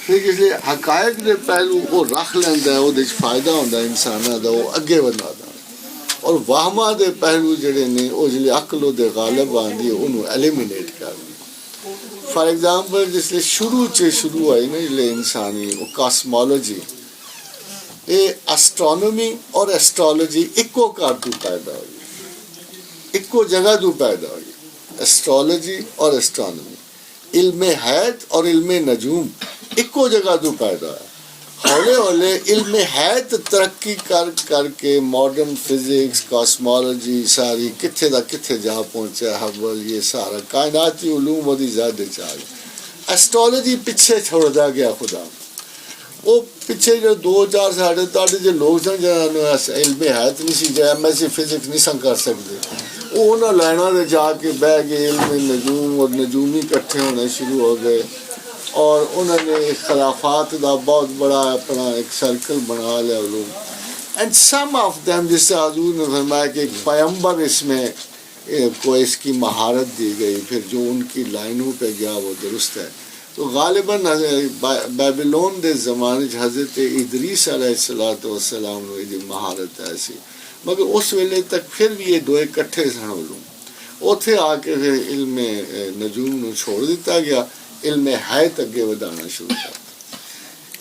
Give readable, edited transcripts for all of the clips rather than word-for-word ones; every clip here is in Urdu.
پھر جس لیے حقائق کے پہلو وہ رکھ لینا ہے، وہ فائدہ ہوتا ہے انسانوں کا، وہ اگے بنا دا، اور وہماں دے پہلو جڑے نے وہ جلے عقل دے غالب آندی ہے انہوں ایلیمینیٹ کرنی. فار ایگزامپل جس لیے شروع آئی نا جلے انسانی وہ کاسمالوجی، یہ اسٹرانومی اور ایسٹرالوجی ایکو کار تو پیدا ہوئی، ایکو جگہ تو پیدا ہوئی. ایسٹرالوجی اور اسٹرانومی، علم حیات اور علم نجوم ایکو جگہ تو پیدا ہے. ہولے ہولے علم حیات ترقی کر کے ماڈرن فزکس کاسمالوجی ساری کتھے دا کتھے جا پہنچا، ہبل یہ سارا کائناتی علوم ودی زیادہ چاہیے. ایسٹرالوجی پیچھے چھوڑ دا گیا خدا، وہ پیچھے جو 2-4 ساڑھے تاڑے جو لوگ سن جہاں علم حیات نہیں سی جائے MS فزکس نہیں سن کر سکتے، وہ انہوں لائنوں دے جا کے بہ گئے، علم نجوم اور نجومی کٹھے ہونے شروع ہو گئے، اور انہوں نے خلافات دا بہت بڑا اپنا ایک سرکل بنا لیا علوم. اینڈ سم آف دیم، جس سے حضور نے فرمایا کہ ایک پیمبر اس میں کو اس کی مہارت دی گئی، پھر جو ان کی لائنوں پہ گیا وہ درست ہے. تو غالباً بیبلون دے زمانے حضرت ادریس علیہ السلام نے یہ مہارت ایسی، مگر اس ویلے تک پھر بھی یہ دو اکٹھے سن علوم. اتھے آ کے پھر علم نجوم نو چھوڑ دیتا گیا، علم حیات اگے ودانا شروع کر.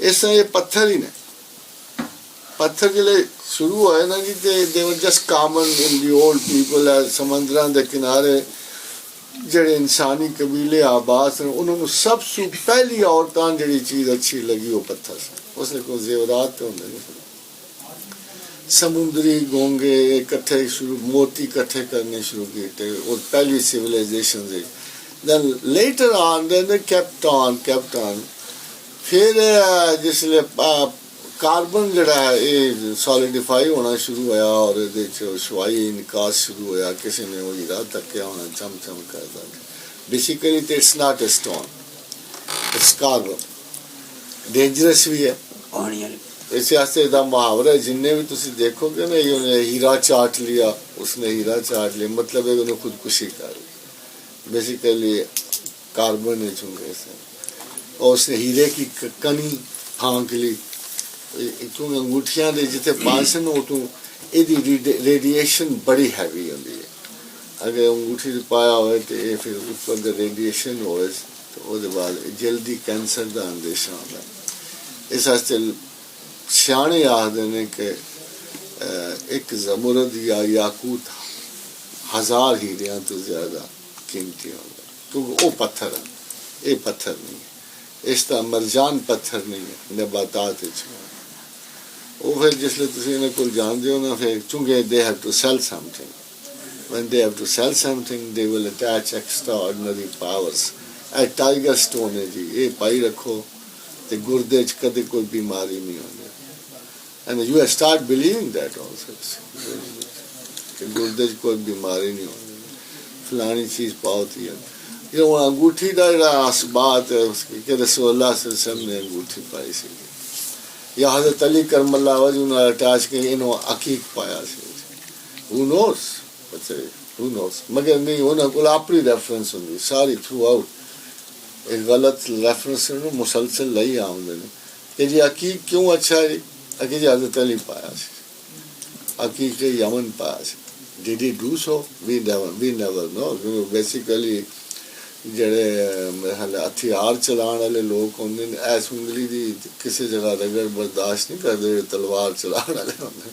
اس طرح یہ پتھر ہی نے، پتھر جلے شروع ہوئے نا جی they were just common in the old people. سمندران دے کنارے جڑے انسانی قبیلے آباد ہیں، انہوں نے سب سے پہلی عورتاں جڑی چیز اچھی لگی وہ پتھر سے. اس نے کوئی زیورات تو نہیں، سمندری گونگے اکٹھے شروع، موتی اکٹھے کرنے شروع کیے، اور پہلی سیویلائزیشن سے. Then later on they kept on. پھر جس لئے کاربن جڑا ہے یہ سالیڈیفائی ہونا شروع ہوا، اور شوائی انکاس شروع ہوا، کسی نے وہ ہیرا تکیا ہونا چم کرتا. Basically it's not a stone, it's carbon. Dangerous بھی ہے. اس واسطے دا محاورہ ہے، جن نے بھی تسی دیکھو گے نا یہ ہیرا چاٹ لیا، اس نے ہیرا چاٹ لیا، مطلب ہے انہیں خودکشی کر لی. بیسیکلی کاربن ہے چونکہ سے، اور اس نے ہیرے کی کنی پھانک لی. کیونکہ انگوٹھیاں دے جتے پاس ہیں تو یہ ریڈیشن بڑی ہیوی ہوتی ہے. اگر انگوٹھی پایا ہوئے تو یہ پھر اوپر دے ریڈیشن ہوئے تو وہ بعد جلدی کینسر دا اندیشہ ہوتا ہے. اس واسطے سیانے آخر نے کہ ایک زمرد یا یاقوت 1000 ہیریاں تو زیادہ قیمتی ہوگا، کیونکہ وہ پتھر ہے، یہ پتھر نہیں ہے. اس طرح مرجان پتھر نہیں ہے نباتات. وہ پھر جس لئے تسی انہیں کل جان دے ہو نا، پھر چونکہ they have to sell something. When they have to sell something they will attach extraordinary powers. A tiger stone ہے جی، یہ پائی رکھو تو گردے کدے کوئی بیماری نہیں ہونے. And you start believing that also, کہ گردے کوئی بیماری نہیں ہونے، فلانی چیز پاؤ تھی. یہ وہ انگوٹھی دا اسبات ہے اس کی کہ رسول اللہ صلی اللہ علیہ وسلم نے انگوٹھی پائی سی، یا حضرت علی کرم اللہ وجہ انہوں نے اٹیچ کے انہوں عقیق پایا سی. Who knows مگر نہیں، انہوں کو اپنی ریفرنس ہوندی ساری تھرو آؤٹ. ایک غلط ریفرنس مسلسل لئی آؤں نے کہ جی عقیق کیوں اچھا ہے، کہ جی حضرت علی پایا سی، عقیق یمن پایا سی. Did he do so? We never know. Basically جڑے ہتھیار چلان والے لوگ ہوندے نے ایس انگلی دی کسی جگہ رگڑ برداشت نہیں کرتے، تلوار چلان والے ہوندے.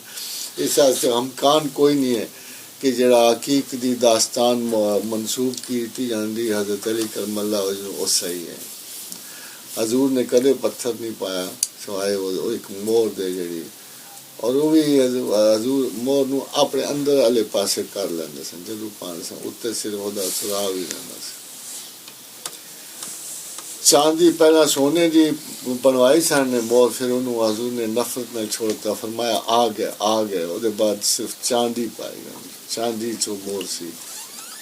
اس واسطے امکان کوئی نہیں ہے کہ جڑا عقیق دی داستان منسوب کیتی جاندی حضرت علی کرم اللہ وجہ وہ صحیح ہے. حضور نے کدے پتھر نہیں پایا سوائے وہ ایک مور دے جڑی، اور وہ بھی حضور مور نو اپنے اندر والے پاسے کر لیندے سن، جدوں پان سن اتنے صرف وہ سراغ ہی رہنا سی. چاندی پہلا سونے دی بنوائی سن نے مور، پھر انہوں حضور نے نفرت میں چھوڑتا، فرمایا آ گئے. وہ بعد صرف چاندی پائی گئی، چاندی چو مور سی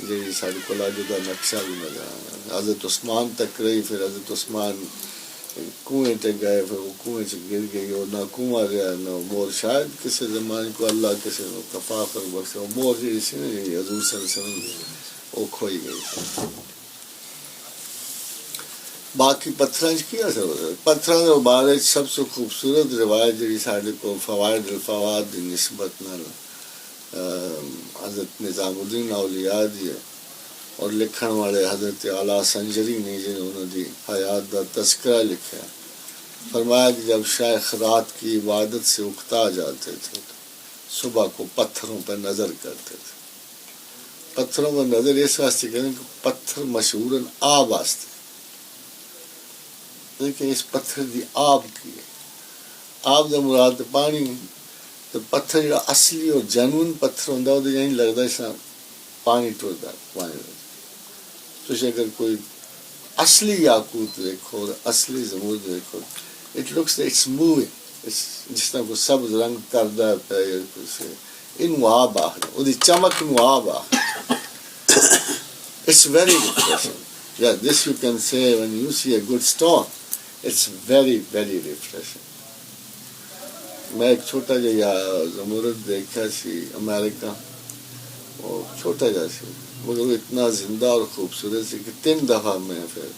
جی ساری کو جدا نقشہ بھی نظر آنا. حضرت عثمان تک رہی، پھر حضرت عثمان کنویں تے گئے، پھر وہ کنویں سے گر گئی، اور نہ کنواں رہا نہ مور. شاید کسی زمانے کو اللہ کسی نے کفاقت بخشا، مور جی سی نا جی حضور صلی اللہ علیہ وسلم وہ کھوئی گئی. باقی پتھراں کی اثر ہو ہے پتھراں کے بارے سب سے خوبصورت روایت جی سارے کو فوائد الفواد دی نسبت نال حضرت نظام الدین اولیاء دی اور لکھن والے حضرت اعلیٰ سنجری نے جنہوں انہوں دی حیات کا تذکرہ لکھا ہے فرمایا کہ جب شیخ رات کی عبادت سے اکتا جاتے تھے صبح کو پتھروں پر نظر کرتے تھے پتھروں پر نظر اس واسطے کریں کہ پتھر مشہور آب واسطے لیکن اس پتھر دی آب کی ہے آب دا مراد پانی تو پتھر جڑا اصلی اور جنون پتھر ہوتا وہ یہیں لگتا ہے پانی ٹرتا پانی تو اگر کوئی اصلی یاقوت دیکھو اصلی زمرد دیکھو اٹ لکس اٹس موونگ جس طرح کوئی سبز رنگ کردا پیا یا کچھ انو آب آخر وہ چمک انو آب آخر it's very refreshing yeah this you can say when you see a good stone it's very very refreshing میں ایک چھوٹا جا زمرد دیکھا سی امریکہ وہ چھوٹا جا سی مگر وہ اتنا زندہ اور خوبصورت سی کہ 3 دفعہ میں پھر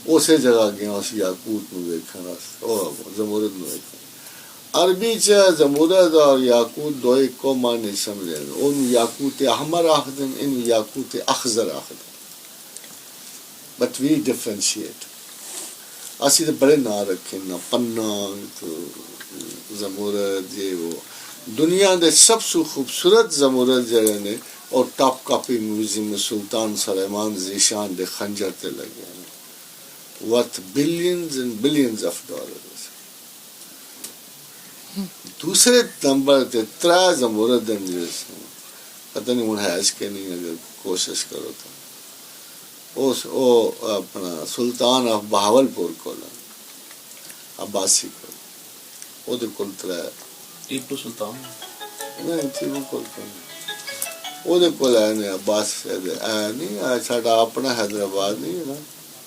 اسی جگہ گیا اس یاقوت نو دیکھنا زمرد نو دیکھنا عربی چ زمرد اور یاقوت دو ایک کو معنی سمجھے ان یاقوت احمر آخدن ان یاقوت اخضر آخدن but we differentiate اسی تو بڑے نام رکھے نا پناہ زمرد یہ وہ دنیا دے سب سے خوبصورت زمرد جڑے نے اور ٹاپ کاپی میوزیم میں سلطان سلیمان ذیشان دے خنجر تے لگے ہیں worth billions and billions of dollars دوسرے نمبر تے 3 زمرد جڑے پتہ نہیں ہن ہے اس کے نہیں اگر کوشش کرو تو اپنا سلطان آف بہاولپور کو عباسی کو وہ کل 3 ٹیپو سلطان نہیں ٹیپو کول وہ عباس نہیں ساڈا اپنا حیدرآباد نہیں ہے نا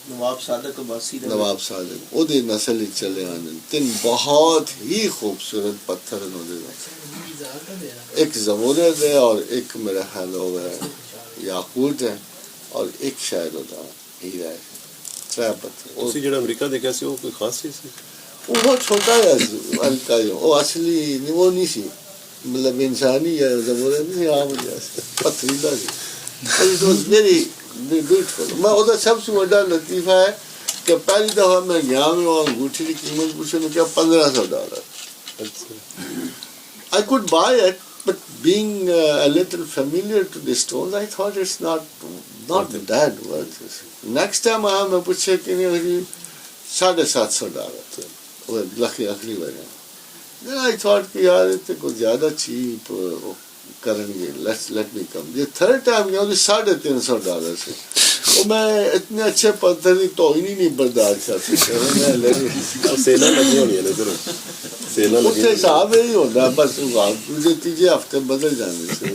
نواب صادق عباسی نواب صادق وہ نسل ہی چلے آنے 3 بہت ہی خوبصورت پتھر ایک زمرد ہے اور ایک میرا خیال ہو گیا یاقوت ہے اور ایک شاید ہوتا ہیرا ہے 3 پتھر اسی جڑا امریکہ دیکھا سی وہ کوئی خاص چیز سی وہ بہت چھوٹا ہے ہلکا وہ اصلی وہ نہیں سی مطلب انسانی یا زمرد نہیں عام جیسے پتھریلا سی میری بیوٹیفل میں وہ سب سے بڑا لطیفہ ہے کہ پہلی دفعہ میں گیا میں وہاں انگوٹھی کی قیمت پوچھے نے کیا $1500 I could buy it but being a little familiar to the stones I thought it's not that worth it. Next time آیا میں پوچھے کہ نہیں $750 وہ لکھی اخلی وجہ then I thought کہ یار اتنے کو زیادہ چیپ کریں گے let me come یہ third time گیا $350 سے وہ میں اتنے اچھے پتھر کی توہین ہی نہیں برداشت کر سکتا سیلا لگی ہونی ہے سیلا اتنے حساب ہی ہوتا ہے بس تیجے ہفتے بدل جانے سے